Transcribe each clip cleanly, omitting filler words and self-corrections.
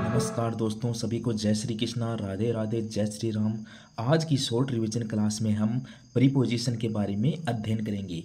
नमस्कार दोस्तों, सभी को जय श्री कृष्णा, राधे राधे, जय श्री राम। आज की शॉर्ट रिवीजन क्लास में हम प्रीपोजिशन के बारे में अध्ययन करेंगे।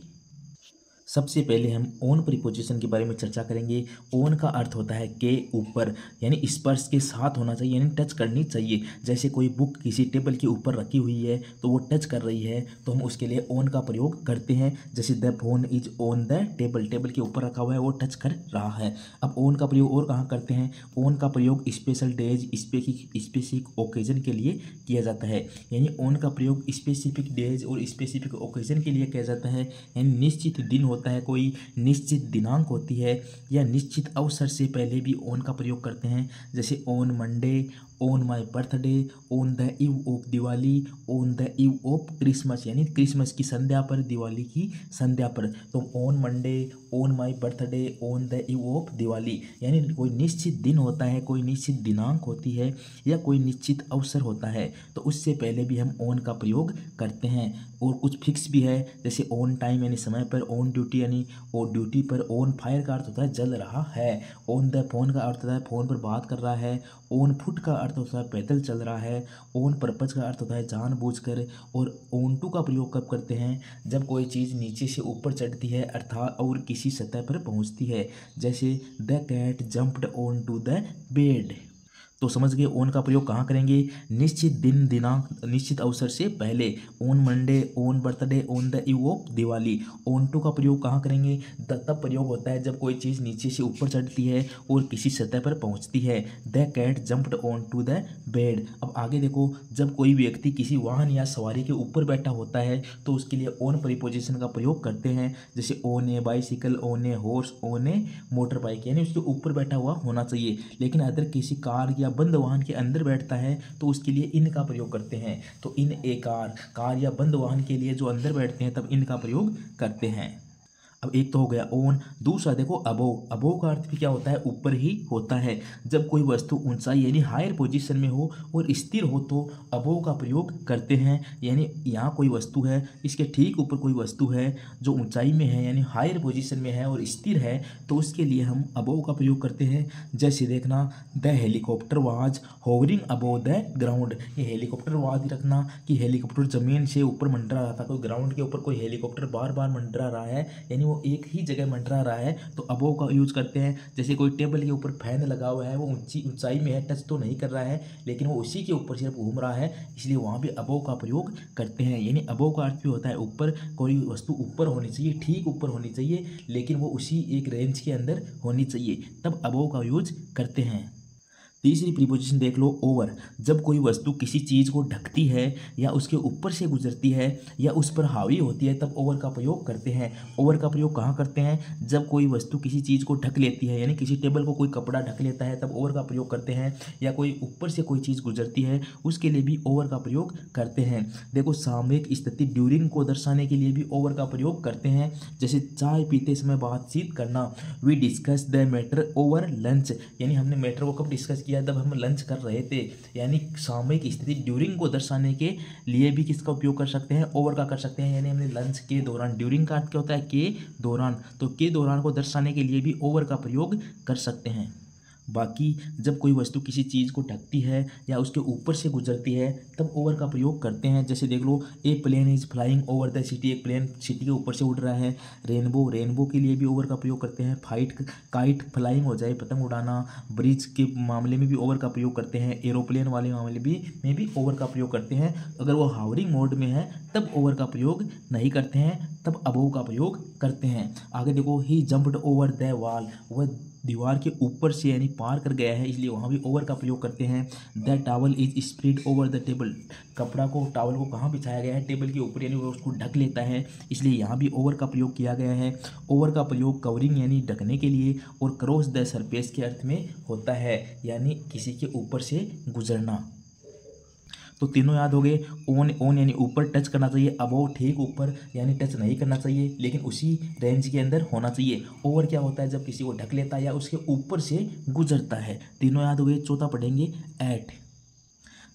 सबसे पहले हम ओन प्रीपोजिशन के बारे में चर्चा करेंगे। ओन का अर्थ होता है के ऊपर, यानी स्पर्श के साथ होना चाहिए, यानी टच करनी चाहिए। जैसे कोई बुक किसी टेबल के ऊपर रखी हुई है तो वो टच कर रही है तो हम उसके लिए ओन का प्रयोग करते हैं। जैसे the phone is on the table, table के ऊपर रखा हुआ है, वो टच कर रहा है। अब ओन का प्रयोग और कहाँ करते हैं? ओन का प्रयोग स्पेशल डेज, स्पेसिफिक ओकेजन के लिए किया जाता है। यानी ओन का प्रयोग स्पेसिफिक डेज और स्पेसिफिक ओकेजन के लिए किया जाता है। यानी निश्चित दिन होता है, कोई निश्चित दिनांक होती है या निश्चित अवसर से पहले भी ओन का प्रयोग करते हैं। जैसे on Monday, on my birthday, on the eve of Diwali, on the eve of Christmas, यानी क्रिसमस की संध्या पर, दिवाली की संध्या पर। तो on Monday, on my birthday, on the eve of Diwali, यानी कोई निश्चित दिन होता है, कोई निश्चित दिनांक होती है या कोई निश्चित अवसर होता है तो उससे पहले भी हम ऑन का प्रयोग करते हैं। और कुछ फिक्स भी है, जैसे ऑन टाइम यानी समय पर, ऑन ड्यूटी यानी और ड्यूटी पर, ऑन फायर का अर्थ होता है जल रहा है, ऑन द फोन का अर्थ होता है फ़ोन पर बात कर रहा है, ऑन फुट का अर्थ होता है पैदल चल रहा है, ऑन पर्पज का अर्थ होता है जानबूझकर। और ऑन टू का प्रयोग कब करते हैं? जब कोई चीज़ नीचे से ऊपर चढ़ती है अर्थात और किसी सतह पर पहुंचती है। जैसे the cat jumped onto the bed. तो समझ गए ओन का प्रयोग कहाँ करेंगे? निश्चित दिन, दिनांक, निश्चित अवसर से पहले। On Monday, on birthday, on the eve of Diwali. Onto का प्रयोग कहाँ करेंगे? तब प्रयोग होता है जब कोई चीज़ नीचे से ऊपर चढ़ती है और किसी सतह पर पहुँचती है। The cat jumped onto the bed. अब आगे देखो, जब कोई व्यक्ति किसी वाहन या सवारी के ऊपर बैठा होता है तो उसके लिए ऑन प्रीपोजिशन का प्रयोग करते हैं। जैसे on A bicycle, on a horse, on A motor bike, यानी उसके ऊपर बैठा हुआ होना चाहिए। लेकिन अगर किसी कार या बंद वाहन के अंदर बैठता है तो उसके लिए इन का प्रयोग करते हैं। तो इन ए कार, कार या बंद वाहन के लिए जो अंदर बैठते हैं तब इन का प्रयोग करते हैं। अब एक तो हो गया ओन। दूसरा देखो अबोव। अबोव का अर्थ भी क्या होता है? ऊपर ही होता है। जब कोई वस्तु ऊंचाई यानी हायर पोजीशन में हो और स्थिर हो तो अबोव का प्रयोग करते हैं। यानी यहाँ कोई वस्तु है, इसके ठीक ऊपर कोई वस्तु है जो ऊंचाई में है यानी हायर पोजीशन में है और स्थिर है तो उसके लिए हम अबोव का प्रयोग करते हैं। जैसे देखना, the helicopter was hovering above the ground. ये हेलीकॉप्टर वाज रखना कि हेलीकॉप्टर जमीन से ऊपर मंडरा रहा था, कोई ग्राउंड के ऊपर कोई हेलीकॉप्टर बार बार मंडरा रहा है यानी वो एक ही जगह मंडरा रहा है तो अबोव का यूज करते हैं। जैसे कोई टेबल के ऊपर फैन लगा हुआ है, वो ऊंचाई में है, टच तो नहीं कर रहा है लेकिन वो उसी के ऊपर सिर्फ घूम रहा है, इसलिए वहाँ भी अबोव का प्रयोग करते हैं। यानी अबोव का अर्थ भी होता है ऊपर, कोई वस्तु ऊपर होनी चाहिए, ठीक ऊपर होनी चाहिए लेकिन वो उसी एक रेंज के अंदर होनी चाहिए, तब अबोव का यूज करते हैं। तीसरी प्रीपोजिशन देख लो, ओवर। जब कोई वस्तु किसी चीज़ को ढकती है या उसके ऊपर से गुजरती है या उस पर हावी होती है तब ओवर का प्रयोग करते हैं। ओवर का प्रयोग कहाँ करते हैं? जब कोई वस्तु किसी चीज़ को ढक लेती है, यानी किसी टेबल को कोई कपड़ा ढक लेता है तब ओवर का प्रयोग करते हैं। या कोई ऊपर से कोई चीज़ गुजरती है उसके लिए भी ओवर का प्रयोग करते हैं। देखो, सामयिक स्थिति ड्यूरिंग को दर्शाने के लिए भी ओवर का प्रयोग करते हैं। जैसे चाय पीते समय बातचीत करना, we discuss the matter over lunch, यानी हमने मैटर को कब डिस्कस किया? जब हम लंच कर रहे थे। यानी सामयिक स्थिति ड्यूरिंग को दर्शाने के लिए भी किसका उपयोग कर सकते हैं? ओवर का कर सकते हैं। यानी हमने लंच के दौरान, ड्यूरिंग का अर्थ क्या होता है? के दौरान, तो के दौरान को दर्शाने के लिए भी ओवर का प्रयोग कर सकते हैं। बाकी जब कोई वस्तु किसी चीज़ को ढकती है या उसके ऊपर से गुजरती है तब ओवर का प्रयोग करते हैं। जैसे देख लो, a plane is flying over the city, एक प्लेन सिटी के ऊपर से उड़ रहा है। रेनबो, रेनबो के लिए भी ओवर का प्रयोग करते हैं। फाइट, काइट फ्लाइंग हो जाए, पतंग उड़ाना। ब्रिज के मामले में भी ओवर का प्रयोग करते हैं। एरोप्लेन वाले मामले में भी ओवर का प्रयोग करते हैं। अगर वो हावरिंग मोड में है तब ओवर का प्रयोग नहीं करते हैं, तब अबोव का प्रयोग करते हैं। आगे देखो, ही जंप्ड ओवर द वॉल, वह दीवार के ऊपर से यानी पार कर गया है, इसलिए वहाँ भी ओवर का प्रयोग करते हैं। The towel is spread over the table, कपड़ा को, टावल को कहाँ बिछाया गया है? टेबल के ऊपर, यानी वो उसको ढक लेता है, इसलिए यहाँ भी ओवर का प्रयोग किया गया है। ओवर का प्रयोग कवरिंग यानी ढकने के लिए और क्रॉस द सरफेस के अर्थ में होता है, यानी किसी के ऊपर से गुजरना। तो तीनों याद हो गए। ओन, ओन यानी ऊपर टच करना चाहिए। अबोव ठीक ऊपर यानी टच नहीं करना चाहिए लेकिन उसी रेंज के अंदर होना चाहिए। ओवर क्या होता है? जब किसी को ढक लेता है या उसके ऊपर से गुजरता है। तीनों याद हो गए। चौथा पढ़ेंगे एट।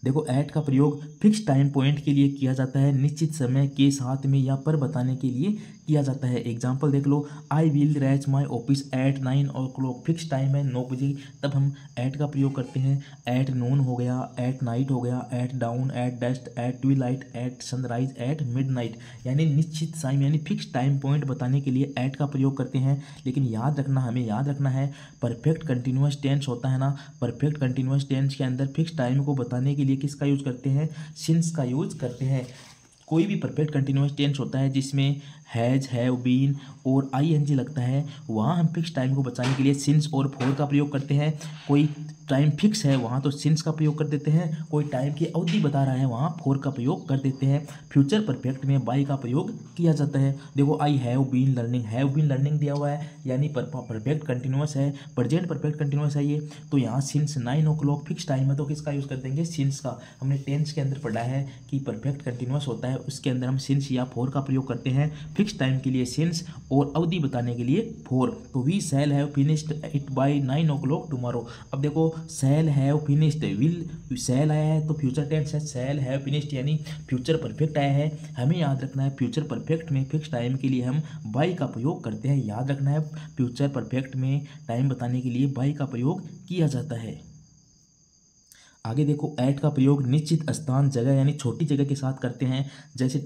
देखो, एट का प्रयोग फिक्स टाइम पॉइंट के लिए किया जाता है, निश्चित समय के साथ में या पर बताने के लिए किया जाता है। एग्जाम्पल देख लो, I will reach my office at 9 o'clock, fix time है 9 बजे, तब हम एट का प्रयोग करते हैं। एट नून हो गया, एट नाइट हो गया, at dawn, at dusk, at twilight, at sunrise, at midnight, यानी निश्चित टाइम यानी फिक्स टाइम पॉइंट बताने के लिए एट का प्रयोग करते हैं। लेकिन हमें याद रखना है, परफेक्ट कंटिन्यूअस टेंस होता है ना, परफेक्ट कंटिन्यूअस टेंस के अंदर फिक्स टाइम को बताने के लिए किसका यूज करते हैं, सिंस का यूज करते हैं। कोई भी परफेक्ट कंटिन्यूअस टेंस होता है जिसमें हैज, हैव, बीन और आईएनजी लगता है, वहाँ हम फिक्स टाइम को बचाने के लिए सिंस और फॉर का प्रयोग करते हैं। कोई टाइम फिक्स है वहाँ तो सिंस का प्रयोग कर देते हैं, कोई टाइम की अवधि बता रहा है वहाँ फॉर का प्रयोग कर देते हैं। फ्यूचर परफेक्ट में बाय का प्रयोग किया जाता है। देखो, I have been learning, have been learning दिया हुआ है यानी परफेक्ट कंटिन्यूअस है, प्रेजेंट परफेक्ट कंटिन्यूअस है ये, तो यहाँ सिंस 9 o'clock फिक्स टाइम है तो किसका यूज़ कर देंगे, सिंस का। हमने टेंस के अंदर पढ़ा है कि परफेक्ट कंटिन्यूअस होता है, उसके अंदर हम सिंस या फॉर का प्रयोग करते हैं। फिक्स टाइम के लिए सिंस और अवधि बताने के लिए फॉर। तो we shall have finished it by 9 o'clock tomorrow. अब देखो, shall have finished, will shall आया है तो फ्यूचर टेंस है, शैल हैव फिनिश्ड यानी फ्यूचर परफेक्ट आया है। हमें याद रखना है फ्यूचर परफेक्ट में फिक्स टाइम के लिए हम बाय का प्रयोग करते हैं। याद रखना है फ्यूचर परफेक्ट में टाइम बताने के लिए बाय का प्रयोग किया जाता है। आगे देखो, एट का प्रयोग निश्चित स्थान, जगह यानी छोटी जगह के साथ करते हैं। जैसे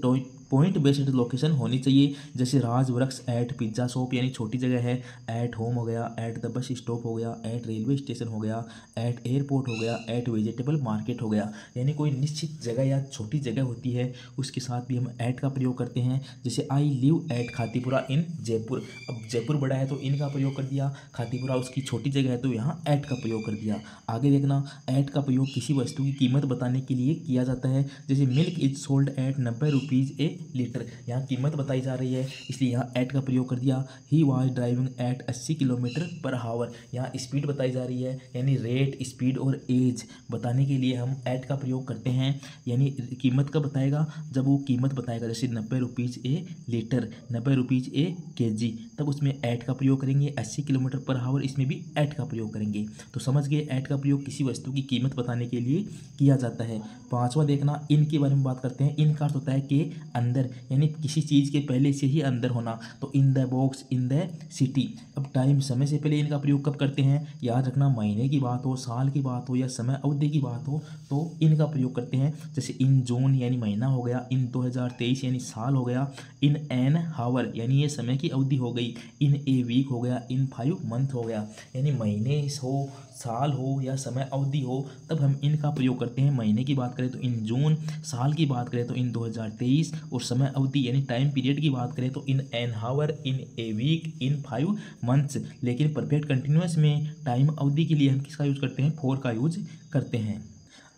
पॉइंट बेस्ड लोकेशन होनी चाहिए, जैसे राज वृक्ष एट पिज्ज़ा शॉप यानी छोटी जगह है। एट होम हो गया, एट द बस स्टॉप हो गया, एट रेलवे स्टेशन हो गया, एट एयरपोर्ट हो गया, एट वेजिटेबल मार्केट हो गया, यानी कोई निश्चित जगह या छोटी जगह होती है उसके साथ भी हम एट का प्रयोग करते हैं। जैसे आई लिव एट खातीपुरा इन जयपुर। अब जयपुर बड़ा है तो इन का प्रयोग कर दिया, खातीपुरा उसकी छोटी जगह है तो यहाँ एट का प्रयोग कर दिया। आगे देखना, एट का प्रयोग किसी वस्तु की कीमत बताने के लिए किया जाता है। जैसे milk is sold at 90 rupees A litre, यहाँ कीमत बताई जा रही है इसलिए यहाँ एट का प्रयोग कर दिया। He was driving eight 80 kilometre per hour, यहाँ स्पीड बताई जा रही है यानी रेट, स्पीड और एज बताने के लिए हम एट का प्रयोग करते हैं। यानी कीमत कब बताएगा, जब वो कीमत बताएगा, जैसे 90 रुपीज़ ए लीटर, 90 रुपीज़ ए केजी, तब उसमें एट का प्रयोग करेंगे। 80 किलोमीटर पर आवर, इसमें भी एट का प्रयोग करेंगे। तो समझ गए, एट का प्रयोग किसी वस्तु की कीमत बताने के लिए किया जाता है। पांचवा देखना, इन के बारे में बात करते हैं। इन का अर्थ होता है कि अंदर, यानी किसी चीज़ के पहले से ही अंदर होना। तो in the box, in the city. अब टाइम, समय से पहले इनका प्रयोग कब करते हैं, याद रखना, महीने की बात हो, साल की बात हो या समय अवधि की बात हो तो इनका प्रयोग करते हैं। जैसे इन जून यानी महीना हो गया, इन 2023 यानी साल हो गया, इन एन हावर यानी ये समय की अवधि हो गई, इन ए वीक हो गया, इन 5 मंथ हो गया, यानी महीने हो, साल हो या समय अवधि हो तब हम इनका प्रयोग करते हैं। महीने की बात करें तो इन जून, साल की बात करें तो इन 2023 और समय अवधि यानी टाइम पीरियड की बात करें तो in an hour, in a week, in 5 months. लेकिन परफेक्ट कंटिन्यूअस में टाइम अवधि के लिए हम किसका यूज करते हैं, फॉर का यूज करते हैं।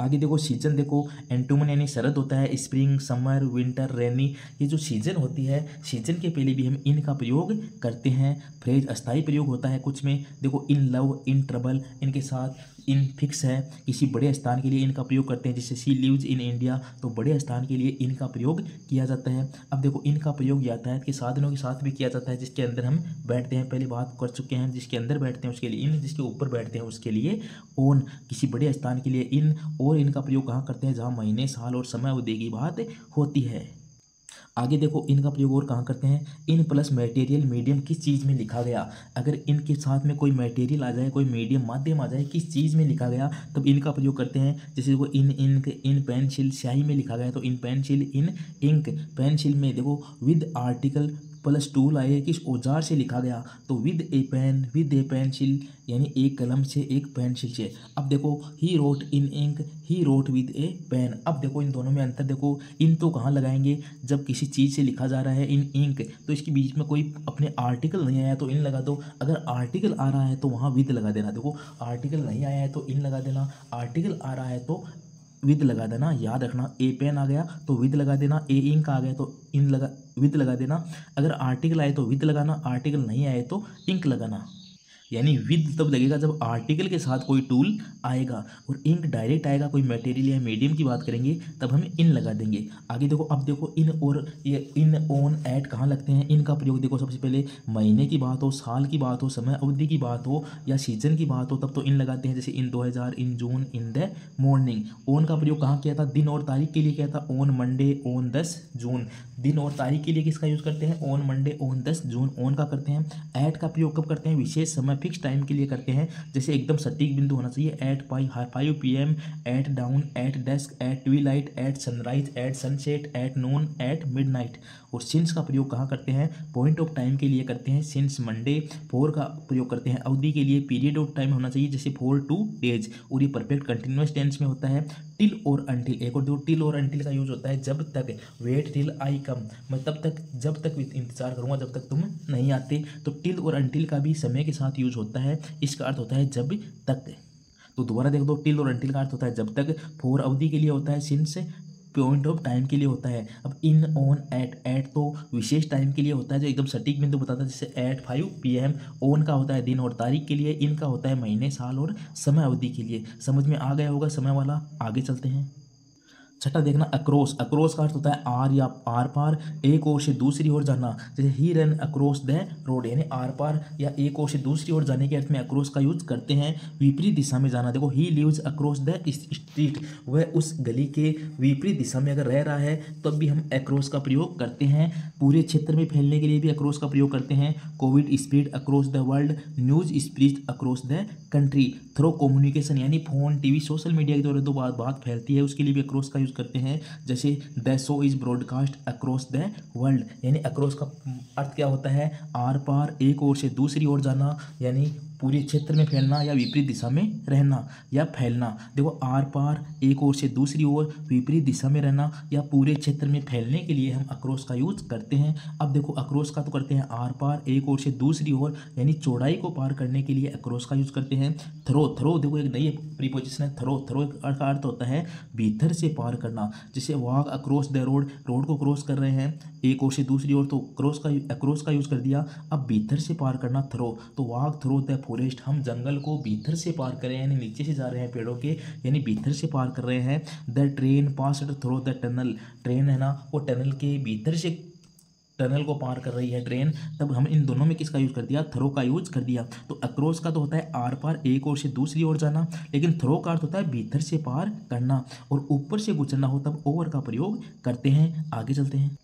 आगे देखो, सीजन देखो, एंटोमन यानी शरद होता है, स्प्रिंग, समर, विंटर, रेनी, ये जो सीजन होती है, सीजन के पहले भी हम इन का प्रयोग करते हैं। फ्रेज अस्थायी प्रयोग होता है कुछ में, देखो इन लव, इन ट्रबल, इनके साथ इन फिक्स है। किसी बड़े स्थान के लिए इनका प्रयोग करते हैं, जैसे सी लिव्स इन इंडिया, तो बड़े स्थान के लिए इनका प्रयोग किया जाता है। अब देखो, इनका प्रयोग यातायात के साधनों के साथ भी किया जाता है, जिसके अंदर हम बैठते हैं, पहले बात कर चुके हैं, जिसके अंदर बैठते हैं उसके लिए इन, जिसके ऊपर बैठते हैं उसके लिए ओन। किसी बड़े स्थान के लिए इन और इनका प्रयोग कहाँ करते हैं, जहाँ महीने, साल और समय अवधि की बात होती है। आगे देखो, इनका प्रयोग और कहाँ करते हैं, इन प्लस मटेरियल मीडियम, किस चीज़ में लिखा गया। अगर इनके साथ में कोई मटेरियल आ जाए, कोई मीडियम माध्यम आ जाए, किस चीज़ में लिखा गया, तब इनका प्रयोग करते हैं। जैसे देखो, इन इंक, इन पेंसिल, स्याही में लिखा गया तो in pencil, in ink. Pencil में देखो विद आर्टिकल प्लस टूल आए, किस औजार से लिखा गया, तो with a pen, with a pencil, यानी एक कलम से, एक पेंसिल से। अब देखो, he wrote in ink, he wrote with a pen. अब देखो, इन दोनों में अंतर देखो, इन तो कहाँ लगाएंगे, जब किसी चीज़ से लिखा जा रहा है इन इंक तो इसके बीच में कोई अपने आर्टिकल नहीं आया तो इन लगा दो। अगर आर्टिकल आ रहा है तो वहाँ विद लगा देना। देखो, आर्टिकल नहीं आया है तो इन लगा देना, आर्टिकल आ रहा है तो विद लगा देना। याद रखना, ए पेन आ गया तो विद लगा देना, ए इंक आ गया तो इन लगा विद लगा देना। अगर आर्टिकल आए तो विद लगाना, आर्टिकल नहीं आए तो इंक लगाना। यानी विद तब लगेगा जब आर्टिकल के साथ कोई टूल आएगा, और इंक डायरेक्ट आएगा कोई मटेरियल या मीडियम की बात करेंगे तब हम इन लगा देंगे। आगे देखो, अब देखो इन और ये इन, ऑन, एट कहाँ लगते हैं। इनका प्रयोग देखो, सबसे पहले महीने की बात हो, साल की बात हो, समय अवधि की बात हो या सीजन की बात हो तब तो इन लगाते हैं, जैसे इन 2000, इन जून, इन द मॉर्निंग। ऑन का प्रयोग कहाँ किया था, दिन और तारीख के लिए किया था, ऑन मंडे, ऑन 10 जून। दिन और तारीख के लिए किसका यूज़ करते हैं, on Monday, on 10 June, on का करते हैं। ऐट का प्रयोग कब करते हैं, विशेष समय फिक्स टाइम के लिए करते हैं, जैसे एकदम सटीक बिंदु होना चाहिए, at 5 PM, at dawn, at dusk, at twilight, at sunrise, at sunset, at noon, at midnight. और सिंस का प्रयोग कहाँ करते हैं, पॉइंट ऑफ टाइम के लिए करते हैं, सिंस मंडे। फॉर का प्रयोग करते हैं अवधि के लिए, पीरियड ऑफ टाइम होना चाहिए, जैसे फॉर 2 डेज, और ये परफेक्ट कंटिन्यूस टेंस में होता है। टिल और अंटिल, एक और दो, टिल और अंटिल का यूज होता है जब तक, वेट टिल आई कम, मैं तब तक, जब तक इंतजार करूंगा जब तक तुम नहीं आते। तो टिल और अंटिल का भी समय के साथ यूज होता है, इसका अर्थ होता है जब तक। तो दोबारा देख दो, टिल और अंटिल का अर्थ होता है जब तक, फॉर अवधि के लिए होता है, सिंस पॉइंट ऑफ टाइम के लिए होता है। अब इन, ऑन, एट तो विशेष टाइम के लिए होता है जो एकदम सटीक बिंदु बताता है, जैसे एट 5 PM। ऑन का होता है दिन और तारीख के लिए, इन का होता है महीने, साल और समय अवधि के लिए। समझ में आ गया होगा समय वाला, आगे चलते हैं। छठा देखना, अक्रॉस। अक्रॉस का अर्थ होता है आर या आर पार, एक ओर से दूसरी ओर जाना, जैसे ही रन अक्रॉस द रोड, यानी आर पार या एक ओर से दूसरी ओर जाने के अर्थ में अक्रॉस का यूज करते हैं। विपरीत दिशा में जाना, देखो he lives across the street, वह उस गली के विपरीत दिशा में अगर रह रहा है तब भी हम अक्रॉस का प्रयोग करते हैं। पूरे क्षेत्र में फैलने के लिए भी अक्रॉस का प्रयोग करते हैं। COVID spread across the world, news spread across the country. Through communication, यानी फोन, टीवी, सोशल मीडिया के द्वारा जो बात फैलती है उसके लिए भी अक्रॉस का यूज करते हैं, जैसे the show is broadcast across the world. यानी अक्रॉस का अर्थ क्या होता है, आर पार, एक ओर से दूसरी ओर जाना, यानी पूरे क्षेत्र में फैलना या विपरीत दिशा में रहना या फैलना। देखो, आर पार, एक ओर से दूसरी ओर, विपरीत दिशा में रहना या पूरे क्षेत्र में फैलने के लिए हम अक्रॉस का यूज करते हैं। अब देखो, अक्रॉस का तो करते हैं आर पार, एक ओर से दूसरी ओर, यानी चौड़ाई को पार करने के लिए अक्रॉस का यूज करते हैं। थ्रो देखो एक नई प्रीपोजिशन है, थ्रो का अर्थ होता है भीतर से पार करना, जैसे walk across the road, road को क्रॉस कर रहे हैं एक ओर से दूसरी ओर, तो अक्रॉस का यूज कर दिया। अब भीतर से पार करना, थ्रो, तो वॉक थ्रो द फॉरेस्ट, हम जंगल को भीतर से पार कर रहे हैं, यानी नीचे से जा रहे हैं पेड़ों के, यानी भीतर से पार कर रहे हैं। The train passed through the tunnel, train है ना वो टनल के भीतर से, टनल को पार कर रही है ट्रेन, तब हम इन दोनों में किसका यूज कर दिया, थ्रो का यूज कर दिया। तो अक्रॉस का तो होता है आर पार, एक ओर से दूसरी ओर जाना, लेकिन थ्रो का अर्थ होता है भीतर से पार करना, और ऊपर से गुजरना हो तब ओवर का प्रयोग करते हैं। आगे चलते हैं।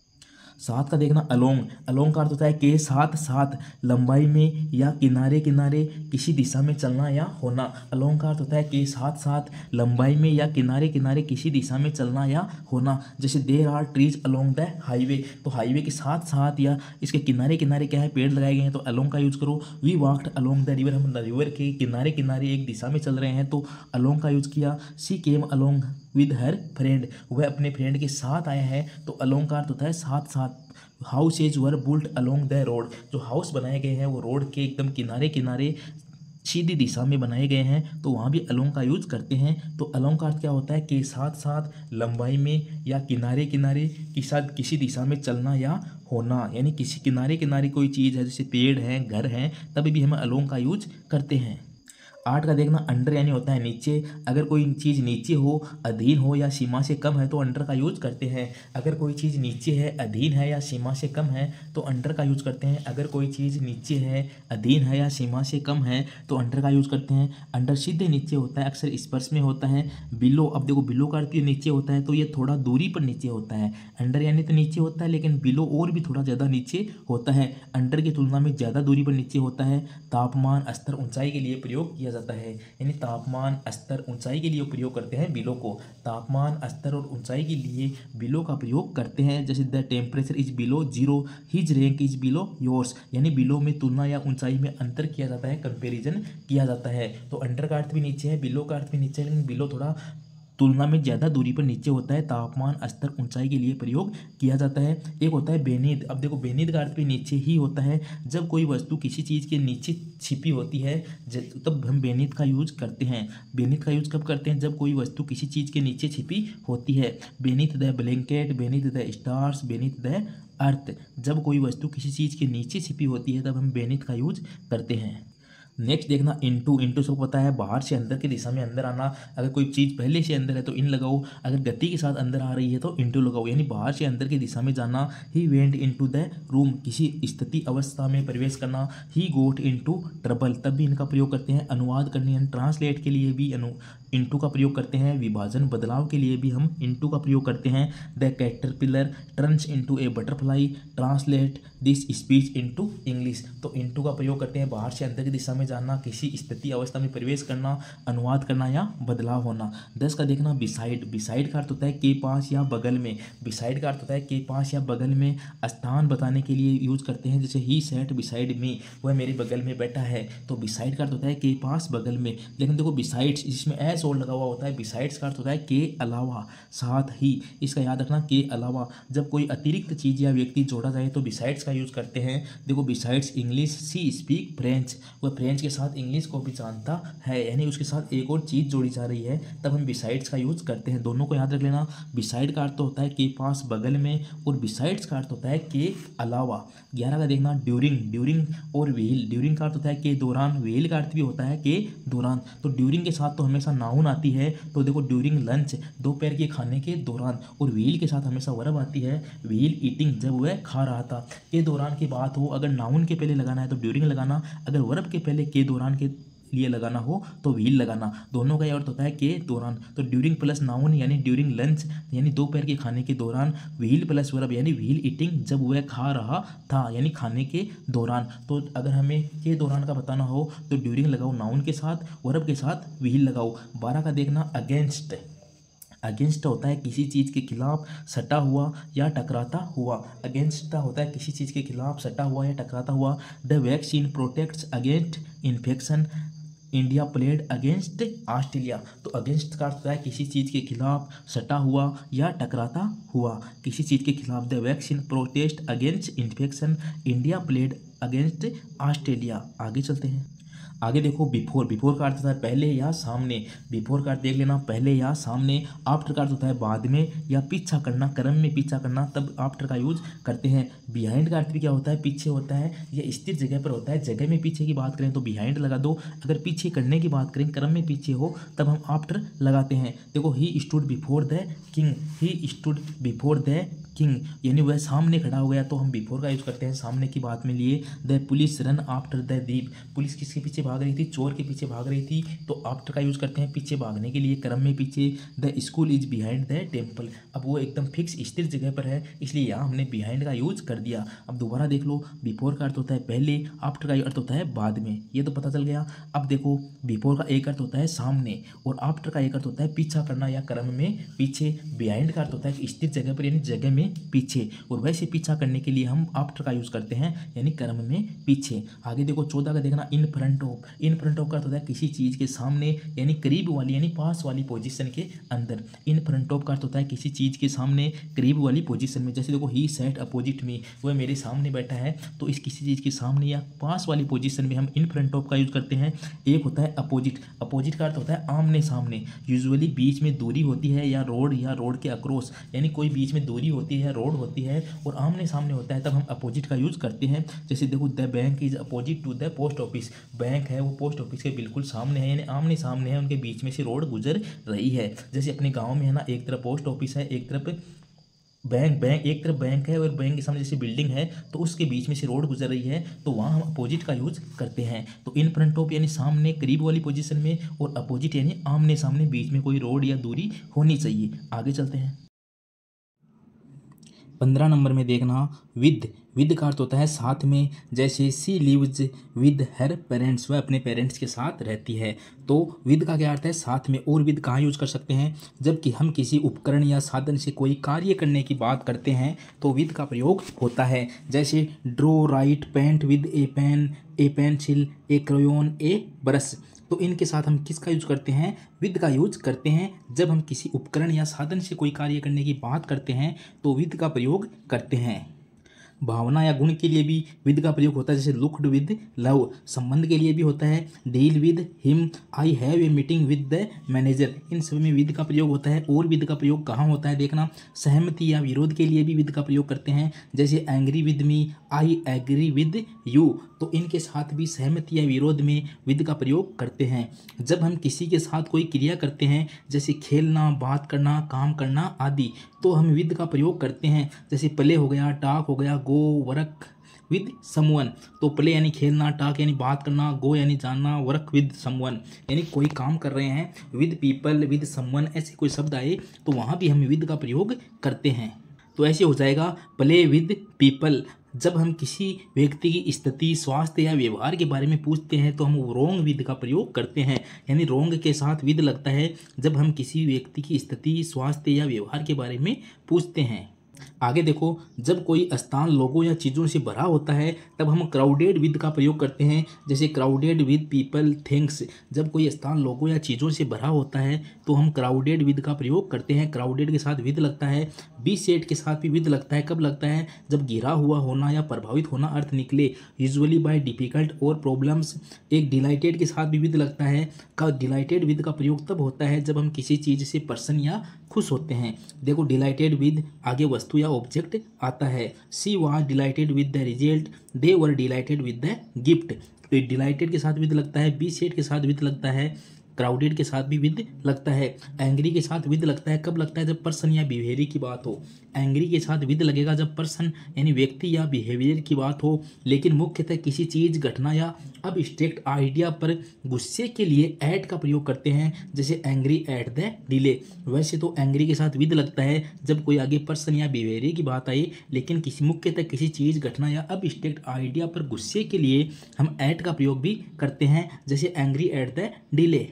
7 का देखना, अलोंग का अर्थ होता है के साथ साथ, लंबाई में या किनारे किनारे किसी दिशा में चलना या होना। अलोंग का अर्थ होता है के साथ साथ, लंबाई में या किनारे किनारे किसी दिशा में चलना या होना, जैसे there are trees along the highway, तो हाईवे के साथ साथ या इसके किनारे किनारे क्या है, पेड़ लगाए गए हैं, तो अलोंग का यूज करो। We walked along the river, हम रिवर के किनारे किनारे एक दिशा में चल रहे हैं तो अलोंग का यूज किया। She came along with her friend, वह अपने फ्रेंड के साथ आया है, तो अलोंग का अर्थ होता है साथ साथ। Houses were built along the road, जो हाउस बनाए गए हैं वो रोड के एकदम किनारे किनारे सीधी दिशा में बनाए गए हैं, तो वहाँ भी अलोंग का यूज करते हैं। तो अलोंग का अर्थ क्या होता है, के साथ साथ, लंबाई में या किनारे किनारे के साथ किसी दिशा में चलना या होना, यानी किसी किनारे किनारे कोई चीज़ है जैसे पेड़ है, घर है, तभी भी हम अलोंग का यूज करते हैं। 8 का देखना, अंडर यानी होता है नीचे, अगर कोई चीज़ नीचे हो, अधीन हो या सीमा से कम है तो अंडर का यूज करते हैं। अगर कोई चीज़ नीचे है, अधीन है या सीमा से कम है तो अंडर का यूज करते हैं। अगर कोई चीज़ नीचे है, अधीन है या सीमा से कम है तो अंडर का यूज करते हैं। अंडर सीधे नीचे होता है, अक्सर स्पर्श में होता है। बिलो, अब देखो बिलो का अर्थ नीचे होता है तो ये थोड़ा दूरी पर नीचे होता है। अंडर यानी तो नीचे होता है, लेकिन बिलो और भी थोड़ा ज़्यादा नीचे होता है, अंडर की तुलना में ज़्यादा दूरी पर नीचे होता है। तापमान, स्तर, ऊंचाई के लिए प्रयोग किया जाता है, यानी तापमान, स्तर, ऊंचाई के लिए प्रयोग करते हैं बिलो को। तापमान, स्तर और ऊंचाई के लिए बिलो का प्रयोग करते हैं, जैसे the temperature is below zero, his rank is below yours, यानी बिलो में तुलना या ऊंचाई में अंतर किया जाता है, कंपैरिजन किया जाता है। तो अंडर का अर्थ भी नीचे है, बिलो का अर्थ भी नीचे है, लेकिन बिलो थोड़ा तुलना में ज़्यादा दूरी पर नीचे होता है। तापमान, स्तर, ऊंचाई के लिए प्रयोग किया जाता है। एक होता है बेनीथ, अब देखो बेनीथ का अर्थ भी नीचे ही होता है, जब कोई वस्तु किसी चीज़ के नीचे छिपी होती है तब हम बेनीथ का यूज करते हैं। बेनीथ का यूज कब करते हैं, जब कोई वस्तु किसी चीज़ के नीचे छिपी होती है। Beneath the blanket, beneath the stars, beneath the earth, जब कोई वस्तु किसी चीज़ के नीचे छिपी होती है तब हम बेनीथ का यूज करते हैं। नेक्स्ट देखना इनटू, इनटू सबको पता है बाहर से अंदर की दिशा में अंदर आना। अगर कोई चीज़ पहले से अंदर है तो इन लगाओ, अगर गति के साथ अंदर आ रही है तो इनटू लगाओ, यानी बाहर से अंदर की दिशा में जाना। He went into the room, किसी स्थिति अवस्था में प्रवेश करना। ही गोट इनटू ट्रबल, तब भी इनका प्रयोग करते हैं। अनुवाद करने यानी ट्रांसलेट के लिए भी इनटू का प्रयोग करते हैं। विभाजन बदलाव के लिए भी हम इनटू का प्रयोग करते हैं। The caterpillar turns into A butterfly, translate this speech into English. तो इनटू का प्रयोग करते हैं बाहर से अंदर की दिशा में जाना, किसी स्थिति अवस्था में प्रवेश करना, अनुवाद करना या बदलाव होना। 10 का देखना बिसाइड, बिसाइड का अर्थ होता है के पास या बगल में। बिसाइड का अर्थ होता है के पास या बगल में, स्थान बताने के लिए यूज करते हैं। जैसे ही सैट बिसाइड मी, वह मेरे बगल में बैठा है, तो बिसाइड का अर्थ होता है के पास बगल में। लेकिन देखो बिसाइड्स, जिसमें एस और लगा हुआ होता है, बिसाइड्स का अर्थ होता है के अलावा, साथ ही। इसका याद रखना, के अलावा। जब कोई अतिरिक्त चीज़ या व्यक्ति जोड़ा जाए तो बिसाइड्स का यूज करते हैं। देखो बिसाइड्स इंग्लिश सी स्पीक फ्रेंच, वह फ्रेंच के साथ इंग्लिश को भी जानता है, यानी उसके साथ एक और चीज़ जोड़ी जा रही है, तब हम बिसाइड्स का यूज करते हैं। दोनों को याद रख लेना। बिसाइड का अर्थ होता है के पास बगल में, और बिसाइड्स का अर्थ होता है के अलावा। 11 का देखना ड्यूरिंग, ड्यूरिंग और व्हील। ड्यूरिंग का अर्थ होता है के दौरान, व्हील का अर्थ भी होता है के दौरान। तो ड्यूरिंग के साथ तो हमेशा नाउन आती है, तो देखो ड्यूरिंग लंच, दोपहर के खाने के दौरान। और व्हील के साथ हमेशा वर्ब आती है, व्हील ईटिंग, जब वह खा रहा था। के दौरान की बात हो, अगर नाउन के पहले लगाना है तो ड्यूरिंग लगाना, अगर वर्ब के पहले के दौरान के लिए लगाना हो तो व्हील लगाना। दोनों का अर्थ होता है के दौरान। तो ड्यूरिंग प्लस नाउन यानी ड्यूरिंग लंच, यानी दोपहर के खाने के दौरान। व्हील प्लस वर्ब यानी व्हील ईटिंग, जब वह खा रहा था, यानी खाने के दौरान। तो अगर हमें के दौरान का बताना हो तो ड्यूरिंग लगाओ नाउन के साथ, वर्ब के साथ व्हील लगाओ। 12 का देखना अगेंस्ट। अगेंस्ट होता है किसी चीज़ के खिलाफ सटा हुआ या टकराता हुआ। अगेंस्ट होता है किसी चीज़ के खिलाफ सटा हुआ या टकराता हुआ। The vaccine protects against infection, India played against Australia. तो अगेंस्ट का अर्थ है किसी चीज़ के खिलाफ सटा हुआ या टकराता हुआ, किसी चीज़ के खिलाफ। The vaccine protest against infection, India played against Australia. आगे चलते हैं। आगे देखो बिफोर, बिफोर का अर्थ होता है पहले या सामने। बिफोर का अर्थ देख लेना, पहले या सामने। आफ्टर का अर्थ होता है बाद में या पीछा करना, क्रम में पीछा करना, तब आफ्टर का यूज करते हैं। बिहाइंड का अर्थ भी क्या होता है, पीछे होता है, यह स्थिर जगह पर होता है। जगह में पीछे की बात करें तो बिहाइंड लगा दो, अगर पीछे करने की बात करें, क्रम में पीछे हो, तब हम आफ्टर लगाते हैं। देखो he stood before the king, he stood before the king, यानी वह सामने खड़ा हो गया, तो हम बिफोर का यूज करते हैं सामने की बात में लिए। The police run after the Deep, police किसके पीछे भाग रही थी, चोर के पीछे भाग रही थी, तो आफ्टर का यूज करते हैं पीछे भागने के लिए, क्रम में पीछे। The school is behind the temple, अब वो एकदम फिक्स स्थिर जगह पर है, इसलिए यहाँ हमने बिहाइंड का यूज कर दिया। अब दोबारा देख लो, बिफोर का अर्थ होता है पहले, आफ्टर का अर्थ होता है बाद में, ये तो पता चल गया। अब देखो बिफोर का एक अर्थ होता है सामने, और आफ्टर का एक अर्थ होता है पीछा करना या क्रम में पीछे। बिहाइंड का अर्थ होता है स्थिर जगह पर, यानी जगह में पीछे, और वैसे पीछा करने के लिए हम आफ्टर का यूज करते हैं, यानी क्रम में पीछे। आगे देखो 14 का देखना in front of. In front of का अर्थ होता है किसी चीज के सामने, यानी करीब वाली, यानी पास वाली पोजीशन के अंदर। इन फ्रंट ऑफ का अर्थ होता है किसी चीज के सामने, करीब वाली पोजीशन में। जैसे देखो ही सैट अपोजिट मी, वह मेरे सामने बैठा है, तो इस किसी चीज के सामने या पास वाली पोजीशन में हम इन फ्रंट ऑफ का यूज करते हैं। एक होता है अपोजिट, अपोजिट का अर्थ होता है आमने सामने, यूजुअली बीच में दूरी होती है, या रोड के अक्रॉस, यानी कोई बीच में दूरी होती है, रोड होती है और आमने सामने होता है, तब हम अपोजिट का यूज करते हैं। जैसे देखो the bank is opposite to the post office, bank है वो पोस्ट ऑफिस के बिल्कुल सामने है, यानी आमने सामने है, उनके बीच में से रोड गुजर रही है। जैसे अपने गांव में है ना, एक तरफ पोस्ट ऑफिस है, एक तरफ बैंक एक तरफ बैंक है, और बैंक के सामने जैसे बिल्डिंग है, तो उसके बीच में से रोड गुजर रही है, तो वहाँ हम अपोजिट का यूज करते हैं। तो इन फ्रंट ऑफ यानी सामने करीब वाली पोजीशन में, और अपोजिट यानी आमने सामने, बीच में कोई रोड या दूरी होनी चाहिए। आगे चलते हैं। 15 नंबर में देखना विद, विद का अर्थ होता है साथ में। जैसे she lives with her parents, वह अपने पेरेंट्स के साथ रहती है, तो विद का क्या अर्थ है साथ में। और विद कहाँ यूज कर सकते हैं, जबकि हम किसी उपकरण या साधन से कोई कार्य करने की बात करते हैं तो विद का प्रयोग होता है। जैसे draw, write, paint with a pen, a pencil, a crayon, a brush. तो इनके साथ हम किसका यूज करते हैं, विद का यूज करते हैं। जब हम किसी उपकरण या साधन से कोई कार्य करने की बात करते हैं तो विद का प्रयोग करते हैं। भावना या गुण के लिए भी विद का प्रयोग होता है, जैसे लुक्ड विद लव, संबंध के लिए भी होता है। Deal with him, I have a meeting with the manager, इन सब में विद का प्रयोग होता है। और विद का प्रयोग कहाँ होता है देखना, सहमति या विरोध के लिए भी विद का प्रयोग करते हैं। जैसे angry with me, I agree with you, तो इनके साथ भी सहमति या विरोध में विद का प्रयोग करते हैं। जब हम किसी के साथ कोई क्रिया करते हैं जैसे खेलना, बात करना, काम करना आदि, तो हम विद का प्रयोग करते हैं। जैसे प्ले हो गया, टॉक हो गया, गो, वर्क विद समवन। तो प्ले यानी खेलना, टॉक यानी बात करना, गो यानी जानना, वर्क विद समवन यानी कोई काम कर रहे हैं, विद पीपल, विद समवन ऐसे कोई शब्द आए तो वहाँ भी हम विद का प्रयोग करते हैं। तो ऐसे हो जाएगा प्ले विद पीपल। जब हम किसी व्यक्ति की स्थिति, स्वास्थ्य या व्यवहार के बारे में पूछते हैं तो हम रोंग विद का प्रयोग करते हैं, यानी रोंग के साथ विद लगता है जब हम किसी व्यक्ति की स्थिति, स्वास्थ्य या व्यवहार के बारे में पूछते हैं। आगे देखो, जब कोई स्थान लोगों या चीज़ों से भरा होता है तब हम क्राउडेड विद का प्रयोग करते हैं। जैसे क्राउडेड विद पीपल, थिंग्स। जब कोई स्थान लोगों या चीज़ों से भरा होता है तो हम क्राउडेड विद का प्रयोग करते हैं। क्राउडेड के साथ विद लगता है। बी सेट के साथ भी विद लगता है। कब लगता है? जब घिरा हुआ होना या प्रभावित होना अर्थ निकले, यूजुअली बाय डिफिकल्ट और प्रॉब्लम्स। एक डिलाइटेड के साथ भी विद लगता है। का डिलाइटेड विद का प्रयोग तब होता है जब हम किसी चीज़ से पर्सन या खुश होते हैं। देखो, डिलाइटेड विद आगे वस्तु या ऑब्जेक्ट आता है। She was dilated with the result, they were dilated with the gift. तो डिलाइटेड के साथ विद लगता है। बी सेट के साथ विद लगता है। क्राउडेड के साथ भी विद लगता है। एंग्री के साथ विद लगता है। कब लगता है? जब पर्सन या बिहेवियर की बात हो। एंग्री के साथ विद लगेगा जब पर्सन यानी व्यक्ति या बिहेवियर की बात हो, लेकिन मुख्यतः किसी चीज़, घटना या अबस्ट्रैक्ट आइडिया पर गुस्से के लिए एट का प्रयोग करते हैं। जैसे एंग्री एट द डिले। वैसे तो एंग्री के साथ विद लगता है जब कोई आगे पर्सन या बिहेवियर की बात आए, लेकिन मुख्यतः किसी चीज़, घटना या अबस्ट्रैक्ट आइडिया पर गुस्से के लिए हम एट का प्रयोग भी करते हैं। जैसे एंग्री एट द डिले।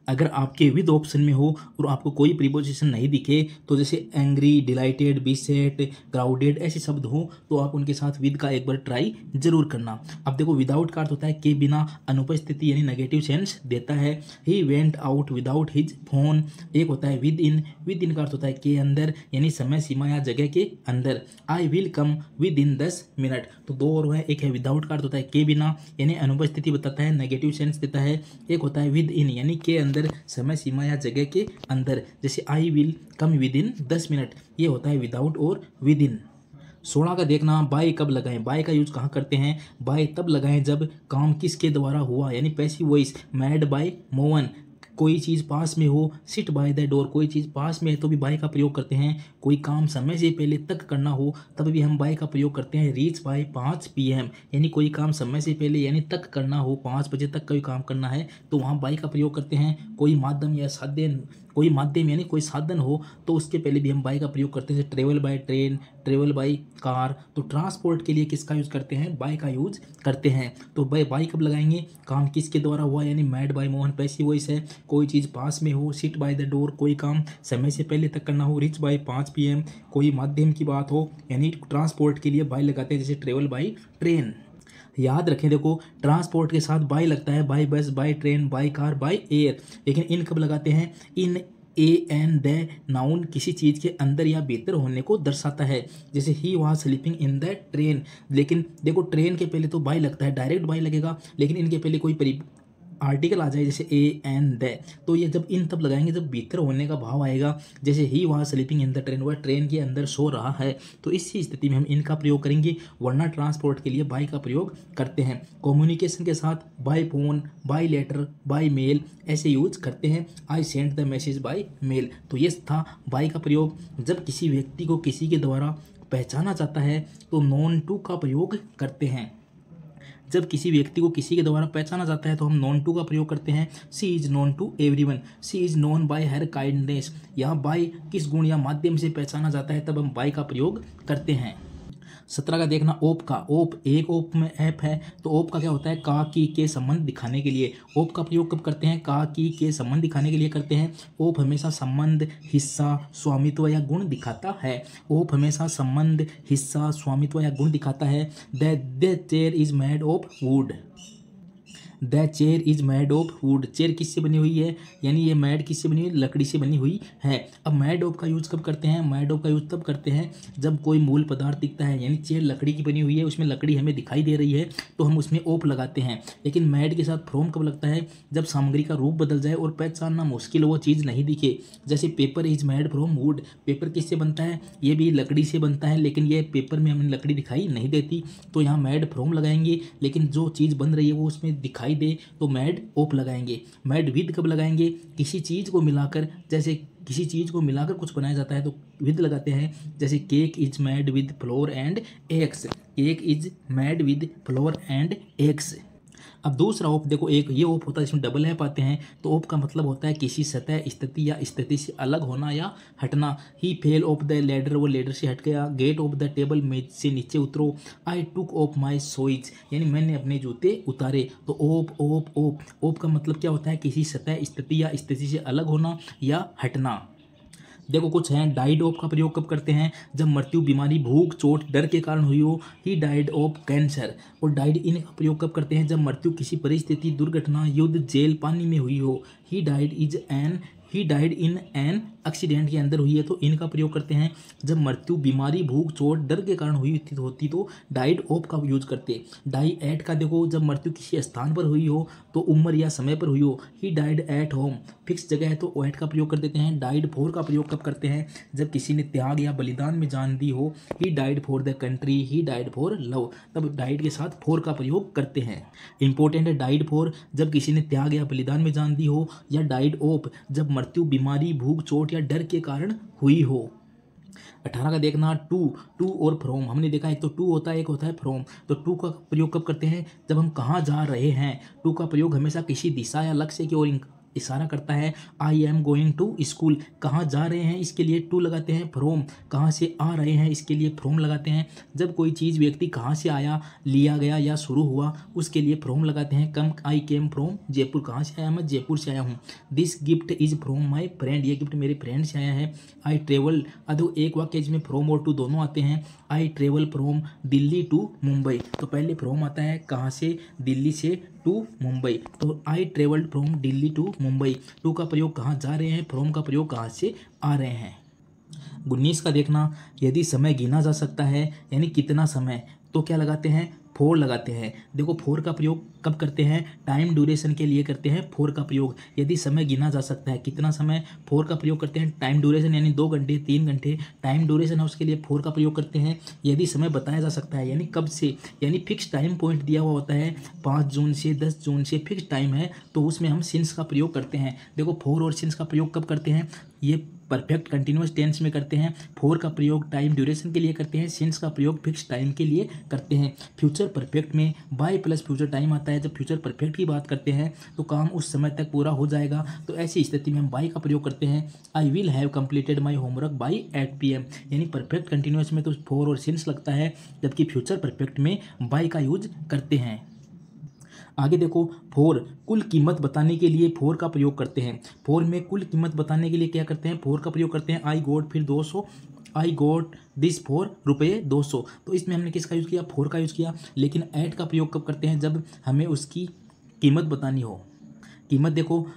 अगर आपके विद ऑप्शन में हो और आपको कोई प्रीपोजिशन नहीं दिखे, तो जैसे एंग्री, डिलाइटेड, बीसेट, क्राउडेड ऐसे शब्द हो तो आप उनके साथ विद का एक बार ट्राई जरूर करना। अब देखो, विदाउट का अर्थ होता है के बिना, अनुपस्थिति यानी नेगेटिव सेंस देता है। He went out without his phone. एक होता है विद इन। विद इन का अर्थ होता है के अंदर यानी समय सीमा या जगह के अंदर। I will come with in 10 minute. तो दो और है, एक है विदाउट का अर्थ होता है के बिना यानी अनुपस्थिति बताता है, नेगेटिव सेंस देता है। एक होता है विद इन यानी के अंदर, समय सीमा या जगह के अंदर। जैसे I will come with in 10 minute. ये होता है विदाउट और विद इन। 16 का देखना, बाय कब लगाएं। बाय का यूज कहाँ करते हैं? बाय तब लगाएं जब काम किसके द्वारा हुआ, यानी passive voice. Made by Mohan. कोई चीज़ पास में हो। Sit by the door. कोई चीज़ पास में है तो भी बाय का प्रयोग करते हैं। कोई काम समय से पहले तक करना हो तब भी हम बाय का प्रयोग करते हैं। रीच बाय 5 PM यानी कोई काम समय से पहले यानी तक करना हो, 5 बजे तक कोई काम करना है तो वहाँ बाय का प्रयोग करते हैं। कोई माध्यम या साधन, कोई माध्यम यानी कोई साधन हो तो उसके पहले भी हम बाय का प्रयोग करते हैं। Travel by train, travel by car. तो ट्रांसपोर्ट के लिए किसका यूज़ करते हैं? बाय का यूज करते हैं। तो बाय कब लगाएंगे? काम किसके द्वारा हुआ यानी made by Mohan passive voice है। कोई चीज़ पास में हो। सिट बाय द डोर कोई काम समय से पहले तक करना हो। रिच बाय 5 PM कोई माध्यम की बात हो यानी ट्रांसपोर्ट के लिए बाय लगाते हैं, जैसे ट्रेवल बाय ट्रेन। याद रखें, देखो ट्रांसपोर्ट के साथ बाय लगता है। बाय बस, by train, by car, by air. लेकिन इन कब लगाते हैं? इन एन द नाउन किसी चीज़ के अंदर या भीतर होने को दर्शाता है। जैसे he was sleeping in the train. लेकिन देखो, ट्रेन के पहले तो बाय लगता है, डायरेक्ट बाय लगेगा, लेकिन इनके पहले कोई आर्टिकल आ जाए जैसे एन द, तो ये जब इन तब लगाएंगे जब भीतर होने का भाव आएगा। जैसे he was sleeping in the train, वह ट्रेन के अंदर सो रहा है, तो इसी स्थिति में हम इनका प्रयोग करेंगे, वरना ट्रांसपोर्ट के लिए बाय का प्रयोग करते हैं। कम्युनिकेशन के साथ by phone, by letter, by mail ऐसे यूज करते हैं। I send the message by mail. तो ये था बाय का प्रयोग। जब किसी व्यक्ति को किसी के द्वारा पहचाना जाता है तो नोन टू का प्रयोग करते हैं। जब किसी व्यक्ति को किसी के द्वारा पहचाना जाता है तो हम नोन टू का प्रयोग करते हैं। She is known to everyone. She is known by her kindness. यहाँ बाय किस गुण या माध्यम से पहचाना जाता है तब हम बाय का प्रयोग करते हैं। 17 का देखना, ओप का। ओप एक ओप में ऐप है तो ओप का क्या होता है? का की के संबंध दिखाने के लिए। ओप का प्रयोग कब करते हैं? का की के संबंध दिखाने के लिए करते हैं। ओप हमेशा संबंध, हिस्सा, स्वामित्व या गुण दिखाता है। ओप हमेशा संबंध, हिस्सा, स्वामित्व या गुण दिखाता है। The chair is made of would. The chair is made of would, chair किससे बनी हुई है, यानी ये मेड किससे बनी हुई, लकड़ी से बनी हुई है। अब मेड ऑफ का यूज कब करते हैं, मेड ऑफ का यूज तब करते हैं जब कोई मूल पदार्थ दिखता है, यानी चेयर लकड़ी की बनी हुई है, उसमें लकड़ी हमें दिखाई दे रही है तो हम उसमें ऑफ लगाते हैं। लेकिन मेड के साथ फ्रॉम कब लगता है, जब सामग्री का रूप बदल जाए और पहचानना मुश्किल वो चीज़ नहीं दिखे। जैसे paper is made from would, paper किससे बनता है, ये भी लकड़ी से बनता है, लेकिन ये पेपर में हमें लकड़ी दिखाई नहीं देती तो यहाँ मेड फ्रॉम लगाएंगे। लेकिन जो चीज़ बन रही है वो उसमें दिखाई दे तो मेड ऑफ लगाएंगे। मेड विद कब लगाएंगे, किसी चीज़ को मिलाकर, जैसे किसी चीज़ को मिलाकर कुछ बनाया जाता है तो विद लगाते हैं। जैसे cake is made with floor and eggs, cake is made with floor and eggs. अब दूसरा ऑफ देखो, एक ये ऑफ होता है जिसमें डबल है पाते हैं, तो ऑफ का मतलब होता है किसी सतह, स्थिति या स्थिति से अलग होना या हटना। ही फेल ऑफ द लेडर, वो लेडर से हट गया। गेट ऑफ द टेबल, मेज से नीचे उतरो। आई टुक ऑफ माई शूज, यानी मैंने अपने जूते उतारे। तो ऑफ ऑफ ऑफ, ऑफ का मतलब क्या होता है, किसी सतह, स्थिति या स्थिति से अलग होना या हटना। देखो कुछ हैं, डाइड ऑफ का प्रयोग कब करते हैं, जब मृत्यु, बीमारी, भूख, चोट, डर के कारण हुई हो। He died of cancer. और डाइड इन का प्रयोग कब करते हैं, जब मृत्यु किसी परिस्थिति, दुर्घटना, युद्ध, जेल, पानी में हुई हो। He died in an accident के अंदर हुई है तो इनका प्रयोग करते हैं। जब मृत्यु, बीमारी, भूख, चोट, डर के कारण हुई होती तो डाइड ऑफ का यूज करते। डाई एट का देखो, जब मृत्यु किसी स्थान पर हुई हो तो उम्र या समय पर हुई हो। He died at home, fix जगह है तो एट का प्रयोग कर देते हैं। डाइड फॉर का प्रयोग कब करते हैं, जब किसी ने त्याग या बलिदान में जान दी हो। He died for the country, he died for love, तब डाइड के साथ फॉर का प्रयोग करते हैं। इंपॉर्टेंट है डाइड फॉर, जब किसी ने त्याग या बलिदान में जान दी हो, या डाइड ऑफ, जब मृत्यु, बीमारी, भूख, चोट या डर के कारण हुई हो। 18 का देखना, टू और फ्रॉम, हमने देखा एक तो टू होता है, एक होता है फ्रॉम। तो टू का प्रयोग कब करते हैं, जब हम कहाँ जा रहे हैं। टू का प्रयोग हमेशा किसी दिशा या लक्ष्य की ओर इशारा करता है। I am going to school, कहाँ जा रहे हैं इसके लिए टू लगाते हैं। फ्रॉम, कहाँ से आ रहे हैं इसके लिए फ्रॉम लगाते हैं। जब कोई चीज़, व्यक्ति कहाँ से आया, लिया गया या शुरू हुआ, उसके लिए फ्रॉम लगाते हैं। कम, आई केम फ्रॉम जयपुर, कहाँ से आया, मैं जयपुर से आया हूँ। This gift is from my friend, ये गिफ्ट मेरे फ्रेंड से आया है। आई ट्रेवल, अदो एक वाक्य में फ्रॉम और टू दोनों आते हैं। I travel from Delhi to Mumbai, तो पहले फ्रॉम आता है कहाँ से, दिल्ली से, टू मुंबई। तो I travelled from Delhi to Mumbai. To का प्रयोग कहाँ जा रहे हैं, फ्रॉम का प्रयोग कहाँ से आ रहे हैं। 19 का देखना, यदि समय गिना जा सकता है यानी कितना समय, तो क्या लगाते हैं, फोर लगाते हैं। देखो फोर का प्रयोग कब करते हैं, टाइम ड्यूरेशन के लिए करते हैं फोर का प्रयोग। यदि समय गिना जा सकता है, कितना समय, फोर का प्रयोग करते हैं। टाइम ड्यूरेशन यानी 2 घंटे, 3 घंटे टाइम ड्यूरेशन है, उसके लिए फोर का प्रयोग करते हैं। यदि समय बताया जा सकता है यानी कब से, यानी फिक्स टाइम पॉइंट दिया हुआ होता है, 5 जून से 10 जून से फिक्स टाइम है, तो उसमें हम सिंस का प्रयोग करते हैं। देखो फोर और सिंस का प्रयोग कब करते हैं, ये परफेक्ट कंटिन्यूअस टेंस में करते हैं। फोर का प्रयोग टाइम ड्यूरेशन के लिए करते हैं, सिंस का प्रयोग फिक्स टाइम के लिए करते हैं। फ्यूचर परफेक्ट में बाय प्लस फ्यूचर टाइम आता है। जब फ्यूचर परफेक्ट की बात करते हैं तो काम उस समय तक पूरा हो जाएगा, तो ऐसी स्थिति में हम बाय का प्रयोग करते हैं। I will have completed my homework by 8 PM, यानी परफेक्ट कंटिन्यूअस में तो फोर और सिंस लगता है, जबकि फ्यूचर परफेक्ट में बाय का यूज करते हैं। आगे देखो, फोर कुल कीमत बताने के लिए फोर का प्रयोग करते हैं। फोर में कुल कीमत बताने के लिए क्या करते हैं, फोर का प्रयोग करते हैं। आई गोट, फिर 200, आई गोट दिस फॉर रुपये 200, तो इसमें हमने किसका यूज़ किया, फोर का यूज़ किया। लेकिन ऐट का प्रयोग कब करते हैं, जब हमें उसकी कीमत बतानी हो। कीमत देखो,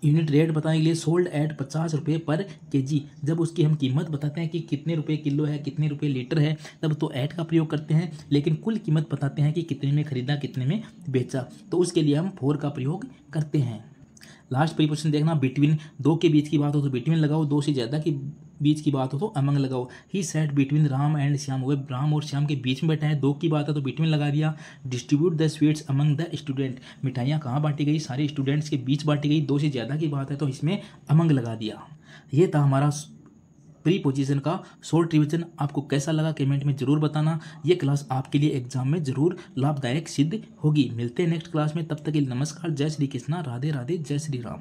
यूनिट रेट बताने के लिए सोल्ड एट 50 रुपये पर केजी, जब उसकी हम कीमत बताते हैं कि कितने रुपए किलो है, कितने रुपए लीटर है, तब तो ऐट का प्रयोग करते हैं। लेकिन कुल कीमत बताते हैं कि कितने में खरीदा, कितने में बेचा, तो उसके लिए हम फोर का प्रयोग करते हैं। लास्ट प्रीपोजिशन देखना, बिटवीन, दो के बीच की बात हो तो बिटवीन लगाओ, दो से ज़्यादा की बीच की बात हो तो अमंग लगाओ। He sat between Ram and Shyam, वह राम और श्याम के बीच में बैठा है। दो की बात है तो बिटवीन लगा दिया। Distribute the sweets among the student, मिठाइयाँ कहाँ बांटी गई, सारे स्टूडेंट्स के बीच बांटी गई। दो से ज़्यादा की बात है तो इसमें अमंग लगा दिया। ये था हमारा प्रीपोजिशन का शॉर्ट रिवीजन। आपको कैसा लगा कमेंट में ज़रूर बताना। ये क्लास आपके लिए एग्जाम में ज़रूर लाभदायक सिद्ध होगी। मिलते हैं नेक्स्ट क्लास में, तब तक के लिए नमस्कार, जय श्री कृष्णा, राधे राधे, जय श्री राम।